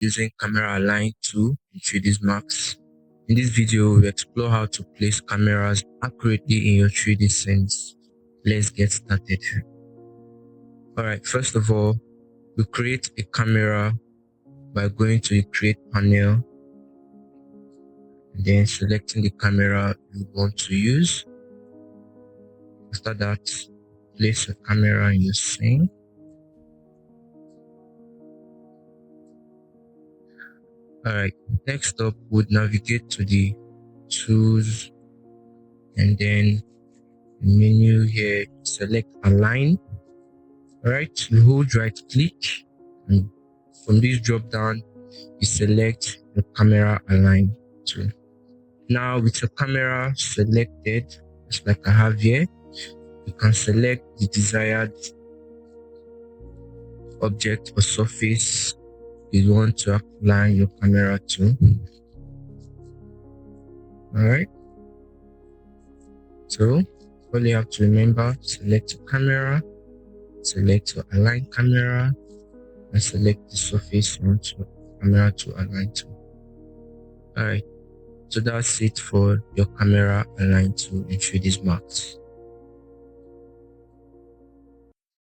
using Camera Align 2 in 3ds Max. In this video, we'll explore how to place cameras accurately in your 3D scenes. Let's get started. Alright, first of all, we create a camera by going to the Create panel and then selecting the camera you want to use. After that, place a camera in your scene. Alright, next up, we'll navigate to the tools and then menu here, select Align. Alright, you hold right click and from this drop down, you select the Camera Align tool. Now with your camera selected, just like I have here, you can select the desired object or surface you want to align your camera to. Alright, so all you have to remember, select your camera, select your align camera, and select the surface you want your camera to align to. Alright, so that's it for your Camera Align 2 in 3ds Max.